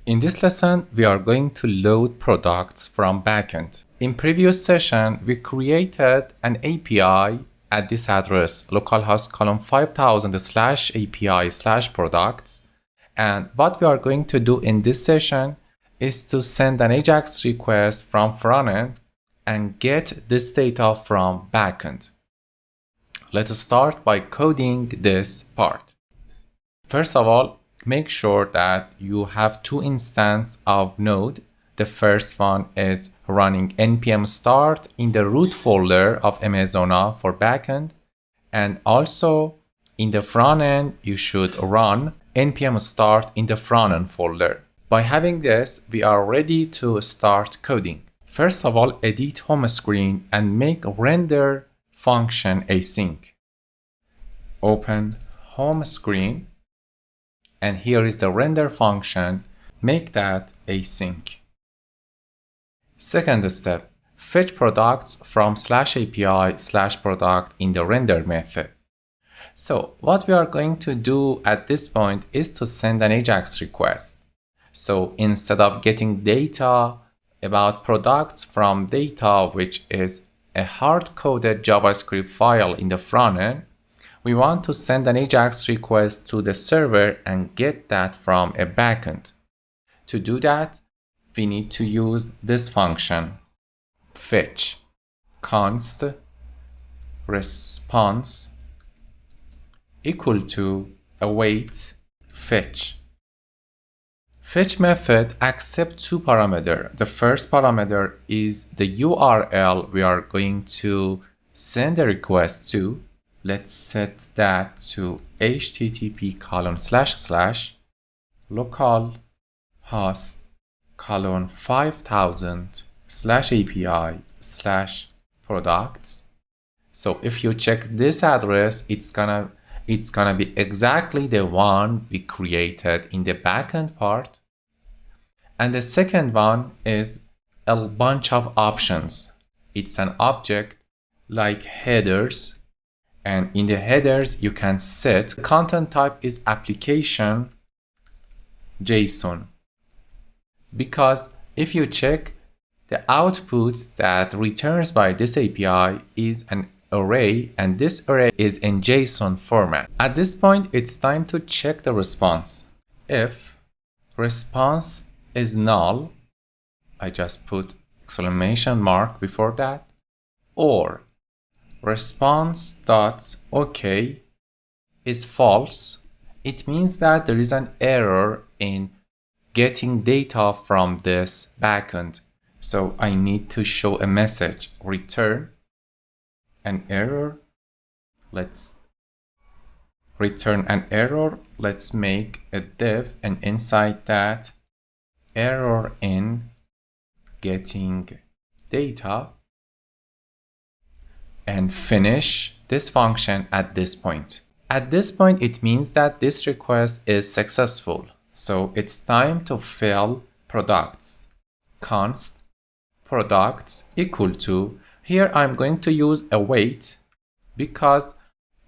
In this lesson, we are going to load products from Backend. In previous session, we created an API at this address, localhost colon 5000/API/products. And what we are going to do in this session is to send an AJAX request from frontend and get this data from backend. Let us start by coding this part. First of all, make sure that you have two instances of Node. The first one is running npm start in the root folder of Amazona for backend, and also in the front end you should run npm start in the front end folder. By having this, we are ready to start coding. First of all, edit home screen and make render function async. Open home screen, and here is the render function. Make that async. Second step, fetch products from /API/product in the render method. So what we are going to do at this point is to send an AJAX request. So instead of getting data about products from data, which is a hard-coded JavaScript file in the front end, we want to send an AJAX request to the server and get that from a backend. To do that, we need to use this function, fetch const response equal to await fetch. Fetch method accepts two parameters. The first parameter is the URL we are going to send a request to. Let's set that to http://localhost colon 5000/API/products. So if you check this address, it's gonna be exactly the one we created in the backend part. And the second one is a bunch of options. It's an object like headers, and in the headers you can set the content type is application JSON, because if you check, the output that returns by this API is an array, and this array is in JSON format. At this point, it's time to check the response. If response is null, I just put exclamation mark before that, or response.ok is false, it means that there is an error in getting data from this backend. So I need to show a message, return an error. Let's return an error. Let's make a div, and inside that, error in getting data, and finish this function at this point. At this point, it means that this request is successful. So it's time to fill products. Const products equal to, here I'm going to use await because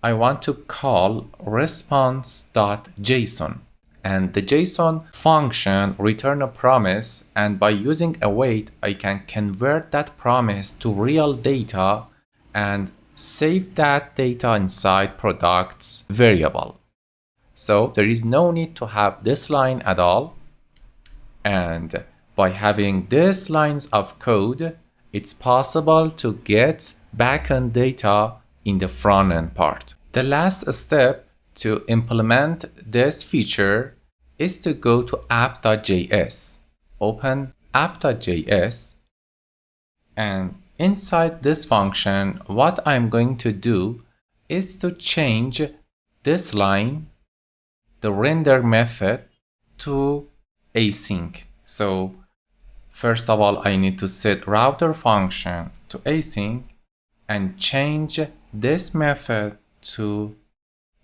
I want to call response.json, and the JSON function return a promise, and by using await I can convert that promise to real data and save that data inside products variable. So there is no need to have this line at all, and by having these lines of code, it's possible to get backend data in the front end part. The last step to implement this feature is to go to app.js. Open app.js, and inside this function, what I'm going to do is to change this line, the render method, to async. So first of all, I need to set router function to async and change this method to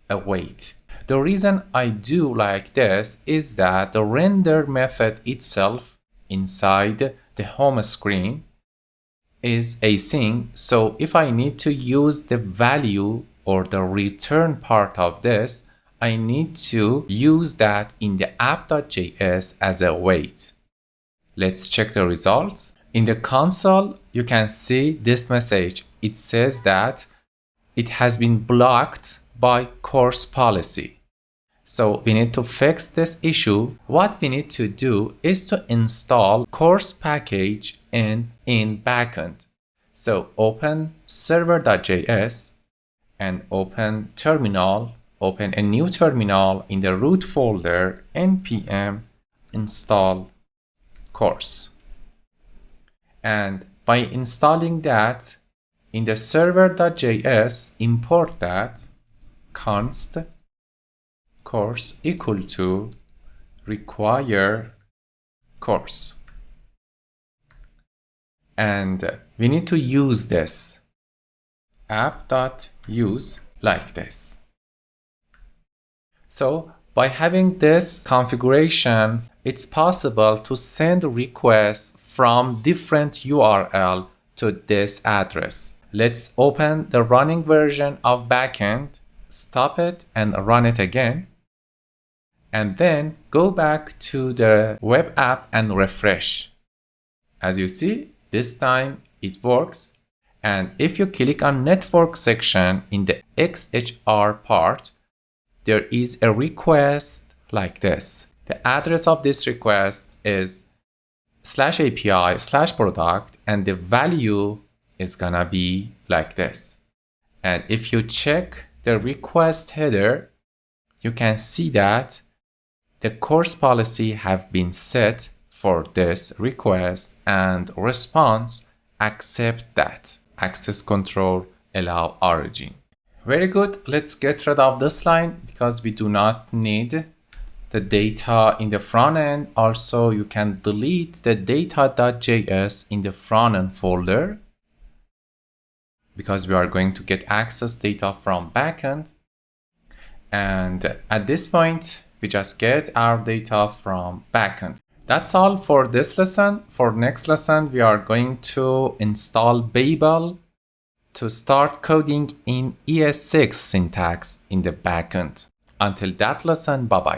await. The reason I do like this is that the render method itself inside the home screen is async. So if I need to use the value or the return part of this, I need to use that in the app.js as a await. Let's check the results. In the console, you can see this message. It says that it has been blocked by course policy. So we need to fix this issue. What we need to do is to install course package in Backend. So open server.js and open terminal, open a new terminal in the root folder, npm install course. And by installing that, in the server.js, import that const course equal to require course. And we need to use this app.use like this. So by having this configuration, it's possible to send requests from different URL to this address. Let's open the running version of Backend, stop it and run it again. And then go back to the web app and refresh. As you see, this time it works. And if you click on network section in the XHR part, there is a request like this. The address of this request is /API/product, and the value is gonna be like this. And if you check the request header, you can see that the course policy have been set for this request and response accept that. Access control allow origin. Very good. Let's get rid of this line because we do not need the data in the front end. Also, you can delete the data.js in the front end folder because we are going to get access data from backend. And at this point, we just get our data from backend. That's all for this lesson. For next lesson, we are going to install Babel to start coding in ES6 syntax in the backend. Until that lesson, bye-bye.